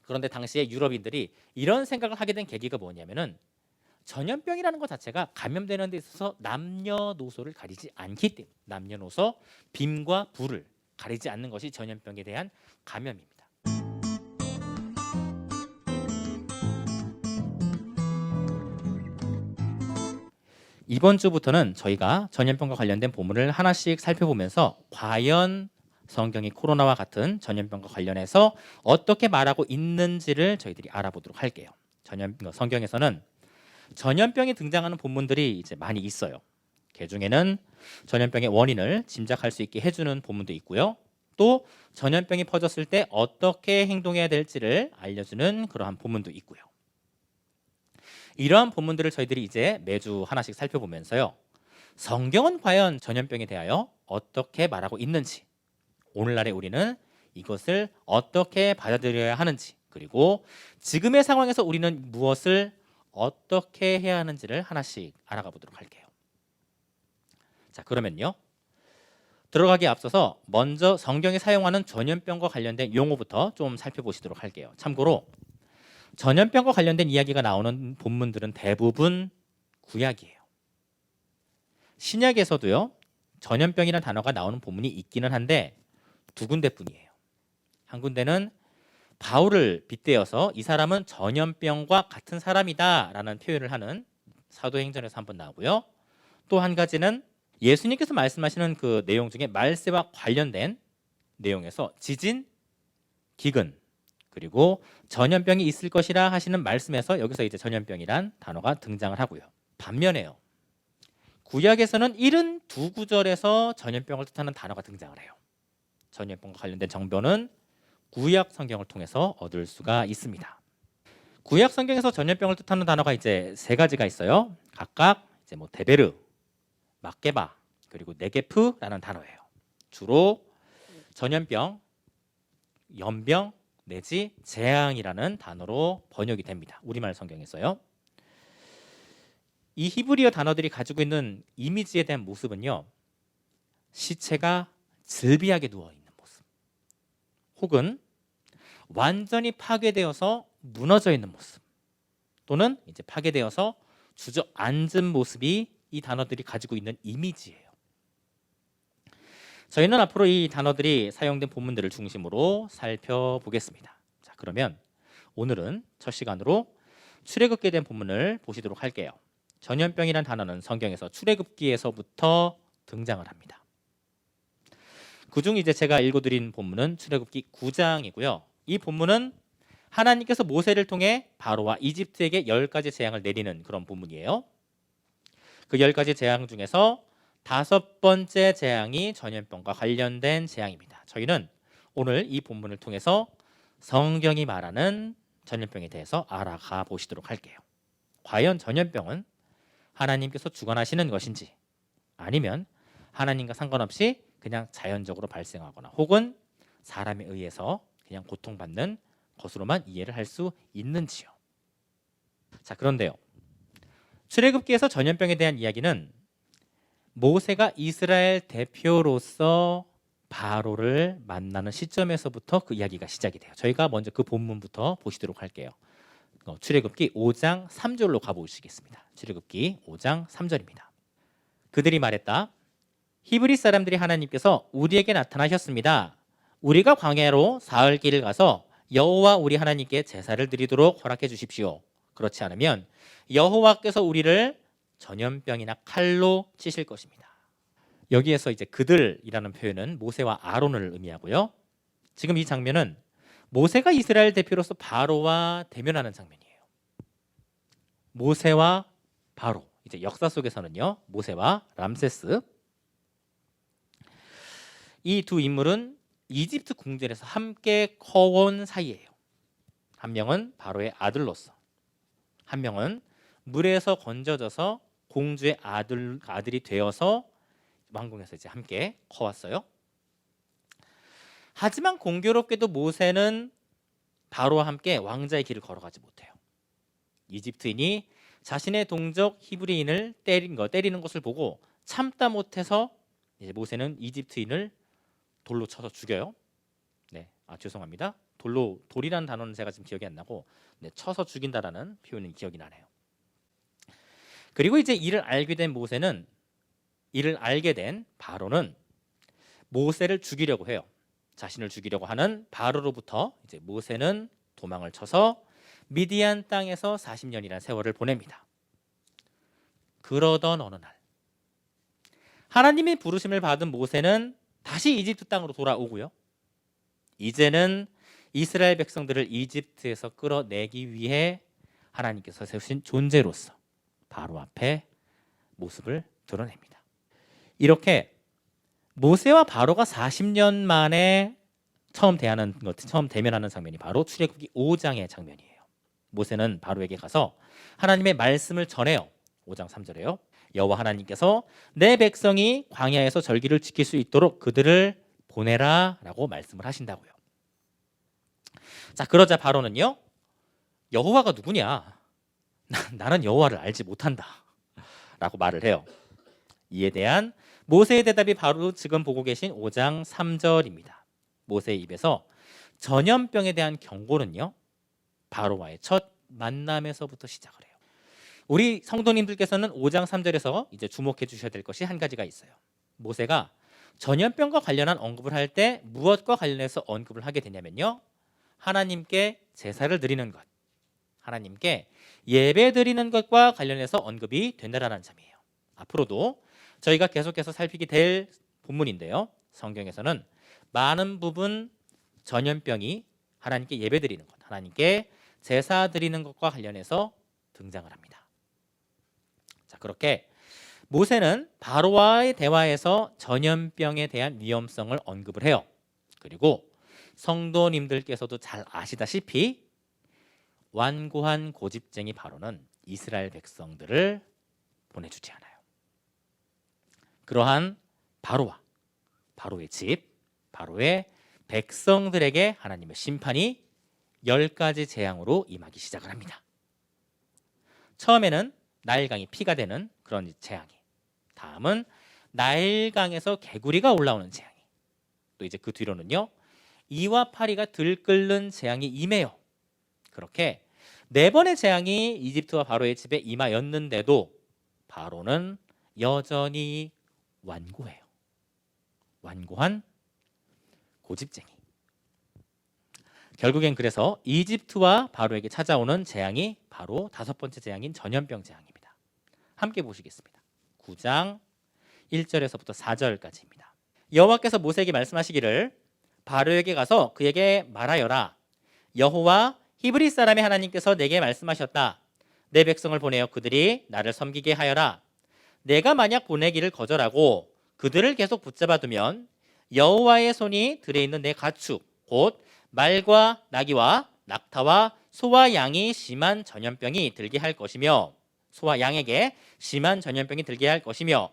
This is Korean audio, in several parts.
그런데 당시에 유럽인들이 이런 생각을 하게 된 계기가 뭐냐면은 전염병이라는 것 자체가 감염되는 데 있어서 남녀노소를 가리지 않기 때문에 남녀노소 빈과 부를 가리지 않는 것이 전염병에 대한 감염입니다. 이번 주부터는 저희가 전염병과 관련된 본문을 하나씩 살펴보면서 과연 성경이 코로나와 같은 전염병과 관련해서 어떻게 말하고 있는지를 저희들이 알아보도록 할게요. 성경에서는 전염병이 등장하는 본문들이 이제 많이 있어요. 그 중에는 전염병의 원인을 짐작할 수 있게 해주는 본문도 있고요. 또 전염병이 퍼졌을 때 어떻게 행동해야 될지를 알려주는 그러한 본문도 있고요. 이러한 본문들을 저희들이 이제 매주 하나씩 살펴보면서요. 성경은 과연 전염병에 대하여 어떻게 말하고 있는지, 오늘날의 우리는 이것을 어떻게 받아들여야 하는지, 그리고 지금의 상황에서 우리는 무엇을 어떻게 해야 하는지를 하나씩 알아가 보도록 할게요. 자, 그러면요. 들어가기에 앞서서 먼저 성경이 사용하는 전염병과 관련된 용어부터 좀 살펴보시도록 할게요. 참고로 전염병과 관련된 이야기가 나오는 본문들은 대부분 구약이에요. 신약에서도요. 전염병이라는 단어가 나오는 본문이 있기는 한데 두 군데뿐이에요. 한 군데는 바울을 빗대어서 이 사람은 전염병과 같은 사람이다라는 표현을 하는 사도행전에서 한번 나오고요. 또 한 가지는 예수님께서 말씀하시는 그 내용 중에 말세와 관련된 내용에서 지진, 기근, 그리고 전염병이 있을 것이라 하시는 말씀에서 여기서 이제 전염병이란 단어가 등장을 하고요. 반면에요. 구약에서는 72구절에서 전염병을 뜻하는 단어가 등장을 해요. 전염병과 관련된 정보는 구약 성경을 통해서 얻을 수가 있습니다. 구약 성경에서 전염병을 뜻하는 단어가 이제 세 가지가 있어요. 각각 이제 데베르, 막게바, 그리고 네게프라는 단어예요. 주로 전염병, 연병 내지 재앙이라는 단어로 번역이 됩니다. 우리말 성경에서요. 이 히브리어 단어들이 가지고 있는 이미지에 대한 모습은요. 시체가 즐비하게 누워 있는 모습, 혹은 완전히 파괴되어서 무너져 있는 모습, 또는 이제 파괴되어서 주저앉은 모습이 이 단어들이 가지고 있는 이미지예요. 저희는 앞으로 이 단어들이 사용된 본문들을 중심으로 살펴보겠습니다. 자, 그러면 오늘은 첫 시간으로 출애굽기에 대한 본문을 보시도록 할게요. 전염병이란 단어는 성경에서 출애굽기에서부터 등장을 합니다. 그중 이제 제가 읽어드린 본문은 출애굽기 9장이고요. 이 본문은 하나님께서 모세를 통해 바로와 이집트에게 10가지 재앙을 내리는 그런 본문이에요. 그 10가지 재앙 중에서 5번째 재앙이 전염병과 관련된 재앙입니다. 저희는 오늘 이 본문을 통해서 성경이 말하는 전염병에 대해서 알아가 보시도록 할게요. 과연 전염병은 하나님께서 주관하시는 것인지, 아니면 하나님과 상관없이 그냥 자연적으로 발생하거나 혹은 사람에 의해서 그냥 고통받는 것으로만 이해를 할 수 있는지요. 자, 그런데요. 출애굽기에서 전염병에 대한 이야기는 모세가 이스라엘 대표로서 바로를 만나는 시점에서부터 그 이야기가 시작이 돼요. 저희가 먼저 그 본문부터 보시도록 할게요. 출애굽기 5장 3절로 가보시겠습니다. 출애굽기 5장 3절입니다. 그들이 말했다. 히브리 사람들이 하나님께서 우리에게 나타나셨습니다. 우리가 광야로 사흘 길을 가서 여호와 우리 하나님께 제사를 드리도록 허락해 주십시오. 그렇지 않으면 여호와께서 우리를 전염병이나 칼로 치실 것입니다. 여기에서 이제 그들이라는 표현은 모세와 아론을 의미하고요. 지금 이 장면은 모세가 이스라엘 대표로서 바로와 대면하는 장면이에요. 모세와 바로, 이제 역사 속에서는요, 모세와 람세스, 이 두 인물은 이집트 궁전에서 함께 커온 사이예요. 한 명은 바로의 아들로서, 한 명은 물에서 건져져서 공주의 아들이 되어서 왕궁에서 이제 함께 커왔어요. 하지만 공교롭게도 모세는 바로와 함께 왕자의 길을 걸어가지 못해요. 이집트인이 자신의 동족 히브리인을 때리는 것을 보고 참다 못해서 이제 모세는 이집트인을 돌로 쳐서 죽여요. 네, 죄송합니다. 돌이라는 단어는 제가 지금 기억이 안 나고 네, 쳐서 죽인다라는 표현이 기억이 나네요. 그리고 이제 이를 알게 된 바로는 모세를 죽이려고 해요. 자신을 죽이려고 하는 바로로부터 이제 모세는 도망을 쳐서 미디안 땅에서 40년이라는 세월을 보냅니다. 그러던 어느 날 하나님의 부르심을 받은 모세는 다시 이집트 땅으로 돌아오고요. 이제는 이스라엘 백성들을 이집트에서 끌어내기 위해 하나님께서 세우신 존재로서 바로 앞에 모습을 드러냅니다. 이렇게 모세와 바로가 40년 만에 처음 대면하는 장면이 바로 출애굽기 5장의 장면이에요. 모세는 바로에게 가서 하나님의 말씀을 전해요. 5장 3절에요. 여호와 하나님께서 내 백성이 광야에서 절기를 지킬 수 있도록 그들을 보내라라고 말씀을 하신다고요. 자, 그러자 바로는요. 여호와가 누구냐? 나는 여호와를 알지 못한다. 라고 말을 해요. 이에 대한 모세의 대답이 바로 지금 보고 계신 5장 3절입니다. 모세의 입에서 전염병에 대한 경고는요. 바로와의 첫 만남에서부터 시작을 해요. 우리 성도님들께서는 5장 3절에서 이제 주목해 주셔야 될 것이 한 가지가 있어요. 모세가 전염병과 관련한 언급을 할 때 무엇과 관련해서 언급을 하게 되냐면요. 하나님께 제사를 드리는 것, 하나님께 예배 드리는 것과 관련해서 언급이 된다라는 점이에요. 앞으로도 저희가 계속해서 살피게 될 본문인데요. 성경에서는 많은 부분 전염병이 하나님께 예배 드리는 것, 하나님께 제사 드리는 것과 관련해서 등장을 합니다. 자, 그렇게 모세는 바로와의 대화에서 전염병에 대한 위험성을 언급을 해요. 그리고 성도님들께서도 잘 아시다시피 완고한 고집쟁이 바로는 이스라엘 백성들을 보내주지 않아요. 그러한 바로와 바로의 집, 바로의 백성들에게 하나님의 심판이 10가지 재앙으로 임하기 시작을 합니다. 처음에는 나일강이 피가 되는 그런 재앙이, 다음은 나일강에서 개구리가 올라오는 재앙이, 또 이제 그 뒤로는요 이와 파리가 들끓는 재앙이 임해요. 그렇게 4번의 재앙이 이집트와 바로의 집에 임하였는데도 바로는 여전히 완고해요. 완고한 고집쟁이. 결국엔 그래서 이집트와 바로에게 찾아오는 재앙이 바로 5번째 재앙인 전염병 재앙입니다. 함께 보시겠습니다. 9장 1절에서부터 4절까지입니다. 여호와께서 모세에게 말씀하시기를 바로에게 가서 그에게 말하여라. 여호와 히브리 사람의 하나님께서 내게 말씀하셨다. 내 백성을 보내어 그들이 나를 섬기게 하여라. 내가 만약 보내기를 거절하고 그들을 계속 붙잡아두면 여호와의 손이 들에 있는 내 가축 곧 말과 나귀와 낙타와 소와 양이 심한 전염병이 들게 할 것이며 소와 양에게 심한 전염병이 들게 할 것이며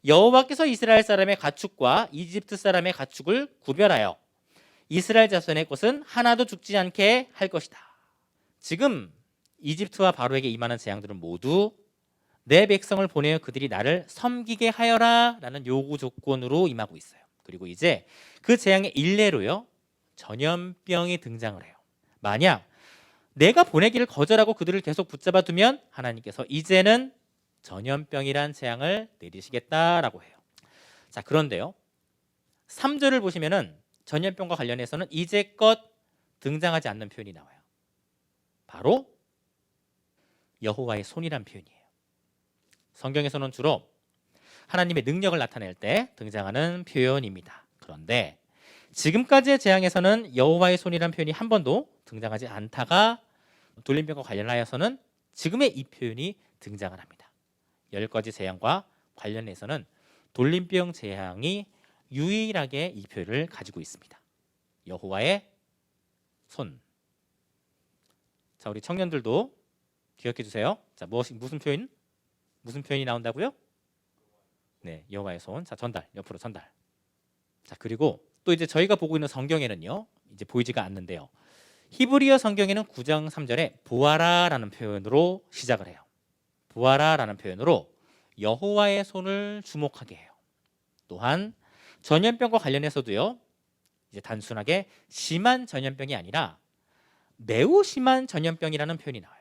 여호와께서 이스라엘 사람의 가축과 이집트 사람의 가축을 구별하여 이스라엘 자손의 것은 하나도 죽지 않게 할 것이다. 지금 이집트와 바로에게 임하는 재앙들은 모두 내 백성을 보내어 그들이 나를 섬기게 하여라 라는 요구 조건으로 임하고 있어요. 그리고 이제 그 재앙의 일례로요 전염병이 등장을 해요. 만약 내가 보내기를 거절하고 그들을 계속 붙잡아 두면 하나님께서 이제는 전염병이란 재앙을 내리시겠다라고 해요. 자, 그런데요 3절을 보시면은 전염병과 관련해서는 이제껏 등장하지 않는 표현이 나와요. 바로 여호와의 손이란 표현이에요. 성경에서는 주로 하나님의 능력을 나타낼 때 등장하는 표현입니다. 그런데 지금까지의 재앙에서는 여호와의 손이란 표현이 한 번도 등장하지 않다가 돌림병과 관련하여서는 지금의 이 표현이 등장을 합니다. 10가지 재앙과 관련해서는 돌림병 재앙이 유일하게 이 표현을 가지고 있습니다. 여호와의 손. 자, 우리 청년들도 기억해 주세요. 자, 무슨 표현이 나온다고요? 네, 여호와의 손. 자, 전달, 옆으로 전달. 자, 그리고 또 이제 저희가 보고 있는 성경에는요, 이제 보이지가 않는데요. 히브리어 성경에는 9장 3절에 보아라라는 표현으로 시작을 해요. 보아라라는 표현으로 여호와의 손을 주목하게 해요. 또한 전염병과 관련해서도요, 이제 단순하게 심한 전염병이 아니라 매우 심한 전염병이라는 표현이 나와요.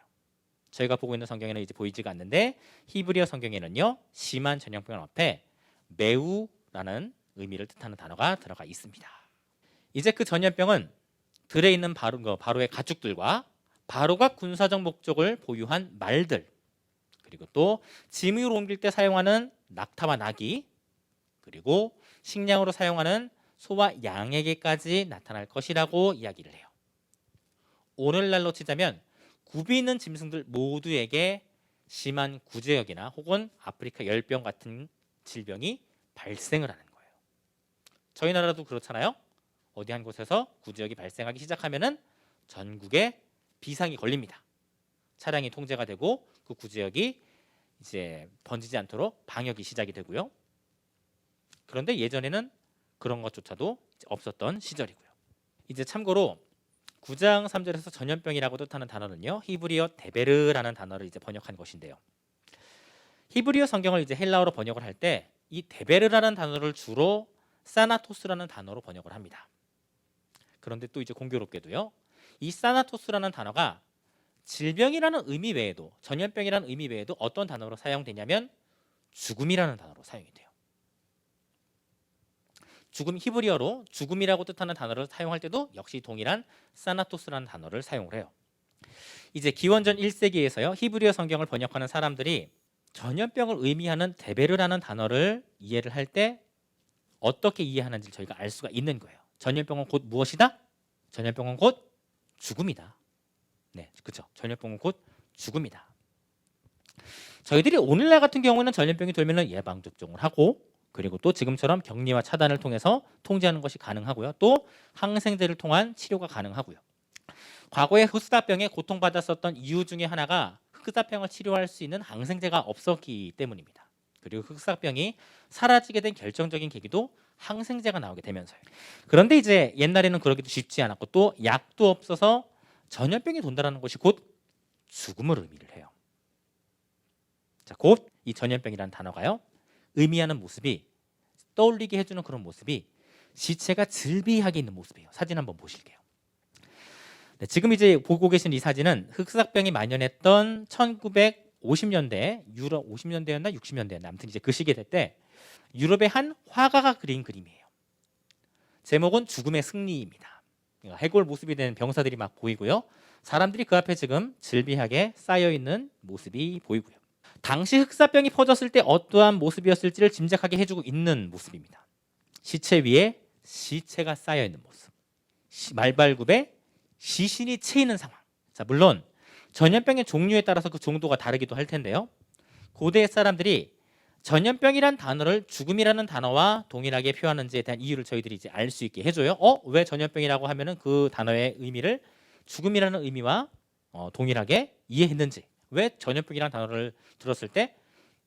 저희가 보고 있는 성경에는 이제 보이지가 않는데 히브리어 성경에는요 심한 전염병 앞에 매우라는 의미를 뜻하는 단어가 들어가 있습니다. 이제 그 전염병은 들에 있는 바로의 가축들과 바로가 군사적 목적을 보유한 말들, 그리고 또 짐을 옮길 때 사용하는 낙타와 나귀, 그리고 식량으로 사용하는 소와 양에게까지 나타날 것이라고 이야기를 해요. 오늘날로 치자면 굽이 있는 짐승들 모두에게 심한 구제역이나 혹은 아프리카 열병 같은 질병이 발생을 하는 거예요. 저희 나라도 그렇잖아요. 어디 한 곳에서 구제역이 발생하기 시작하면은 전국에 비상이 걸립니다. 차량이 통제가 되고 그 구제역이 이제 번지지 않도록 방역이 시작이 되고요. 그런데 예전에는 그런 것조차도 없었던 시절이고요. 이제 참고로 9장 3절에서 전염병이라고 뜻하는 단어는요 히브리어 데베르라는 단어를 이제 번역한 것인데요. 히브리어 성경을 이제 헬라어로 번역을 할 때 이 데베르라는 단어를 주로 사나토스라는 단어로 번역을 합니다. 그런데 또 이제 공교롭게도요 이 사나토스라는 단어가 질병이라는 의미 외에도 전염병이라는 의미 외에도 어떤 단어로 사용되냐면 죽음이라는 단어로 사용이 돼요. 죽음, 히브리어로 죽음이라고 뜻하는 단어를 사용할 때도 역시 동일한 사나토스라는 단어를 사용을 해요. 이제 기원전 1세기에서요 히브리어 성경을 번역하는 사람들이 전염병을 의미하는 데베르라는 단어를 이해를 할 때 어떻게 이해하는지 저희가 알 수가 있는 거예요. 전염병은 곧 무엇이다? 전염병은 곧 죽음이다. 네, 그렇죠. 전염병은 곧 죽음이다. 저희들이 오늘날 같은 경우는 전염병이 돌면은 예방 접종을 하고, 그리고 또 지금처럼 격리와 차단을 통해서 통제하는 것이 가능하고요. 또 항생제를 통한 치료가 가능하고요. 과거에 흑사병에 고통받았었던 이유 중에 하나가 흑사병을 치료할 수 있는 항생제가 없었기 때문입니다. 그리고 흑사병이 사라지게 된 결정적인 계기도 항생제가 나오게 되면서요. 그런데 이제 옛날에는 그러기도 쉽지 않았고 또 약도 없어서 전염병이 돈다라는 것이 곧 죽음을 의미를 해요. 자, 곧 이 전염병이라는 단어가요 의미하는 모습이 떠올리게 해주는 그런 모습이 시체가 즐비하게 있는 모습이에요. 사진 한번 보실게요. 네, 지금 이제 보고 계신 이 사진은 흑사병이 만연했던 1950년대 유럽 50년대였나 60년대였나 아무튼 이제 그 시기에 때 유럽의 한 화가가 그린 그림이에요. 제목은 죽음의 승리입니다. 해골 모습이 된 병사들이 막 보이고요. 사람들이 그 앞에 지금 질비하게 쌓여 있는 모습이 보이고요. 당시 흑사병이 퍼졌을 때 어떠한 모습이었을지를 짐작하게 해주고 있는 모습입니다. 시체 위에 시체가 쌓여 있는 모습. 말발굽에 시신이 채이는 상황. 자, 물론 전염병의 종류에 따라서 그 정도가 다르기도 할 텐데요. 고대 사람들이 전염병이란 단어를 죽음이라는 단어와 동일하게 표현하는지에 대한 이유를 저희들이 이제 알 수 있게 해줘요. 왜 전염병이라고 하면은 그 단어의 의미를 죽음이라는 의미와 동일하게 이해했는지, 왜 전염병이라는 단어를 들었을 때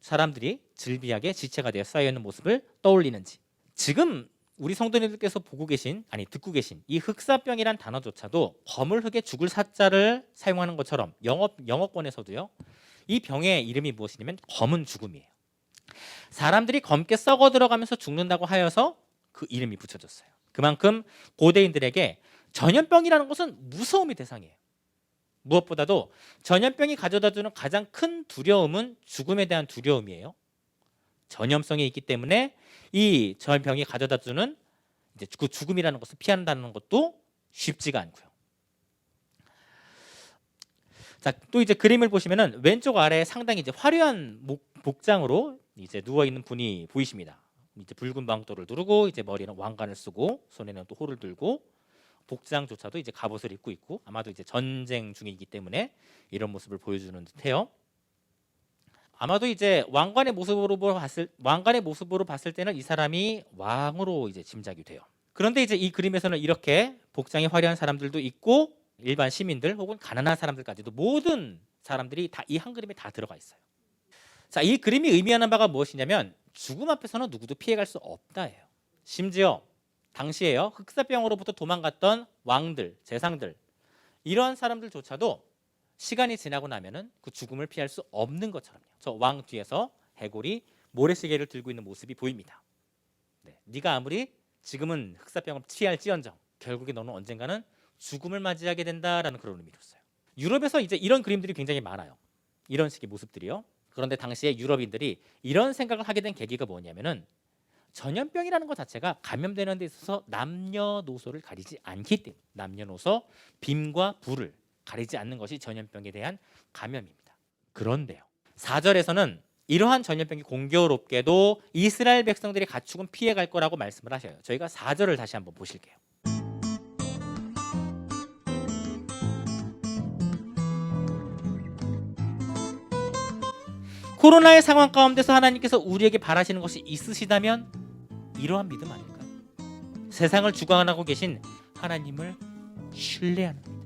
사람들이 질비하게 지체가 되어 쌓여 있는 모습을 떠올리는지. 지금 우리 성도님들께서 듣고 계신 이 흑사병이란 단어조차도 검을 흑에 죽을 사자를 사용하는 것처럼 영어권에서도요. 이 병의 이름이 무엇이냐면 검은 죽음이에요. 사람들이 검게 썩어 들어가면서 죽는다고 하여서 그 이름이 붙여졌어요. 그만큼 고대인들에게 전염병이라는 것은 무서움의 대상이에요. 무엇보다도 전염병이 가져다주는 가장 큰 두려움은 죽음에 대한 두려움이에요. 전염성이 있기 때문에 이 전염병이 가져다주는 이제 그 죽음이라는 것을 피한다는 것도 쉽지가 않고요. 자, 또 이제 그림을 보시면은 왼쪽 아래에 상당히 이제 화려한 복장으로 이제 누워 있는 분이 보이십니다. 이제 붉은 망토를 두르고 이제 머리는 왕관을 쓰고 손에는 또 호를 들고 복장조차도 이제 갑옷을 입고 있고 아마도 이제 전쟁 중이기 때문에 이런 모습을 보여주는 듯해요. 아마도 이제 왕관의 모습으로 봤을 때는 이 사람이 왕으로 이제 짐작이 돼요. 그런데 이제 이 그림에서는 이렇게 복장이 화려한 사람들도 있고 일반 시민들 혹은 가난한 사람들까지도 모든 사람들이 다 이 한 그림에 다 들어가 있어요. 자, 이 그림이 의미하는 바가 무엇이냐면 죽음 앞에서는 누구도 피해갈 수 없다예요. 심지어 당시에요 흑사병으로부터 도망갔던 왕들, 재상들 이러한 사람들조차도 시간이 지나고 나면은 그 죽음을 피할 수 없는 것처럼요. 저 왕 뒤에서 해골이 모래시계를 들고 있는 모습이 보입니다. 네, 네가 아무리 지금은 흑사병을 치할지언정 결국에 너는 언젠가는 죽음을 맞이하게 된다라는 그런 의미로써요. 유럽에서 이제 이런 그림들이 굉장히 많아요. 이런 식의 모습들이요. 그런데 당시에 유럽인들이 이런 생각을 하게 된 계기가 뭐냐면은 전염병이라는 것 자체가 감염되는 데 있어서 남녀노소를 가리지 않기 때문에 남녀노소, 빈과 부를 가리지 않는 것이 전염병에 대한 감염입니다. 그런데요. 4절에서는 이러한 전염병이 공교롭게도 이스라엘 백성들이 가축은 피해갈 거라고 말씀을 하셔요. 저희가 4절을 다시 한번 보실게요. 코로나의 상황 가운데서 하나님께서 우리에게 바라시는 것이 있으시다면 이러한 믿음 아닐까요? 세상을 주관하고 계신 하나님을 신뢰하는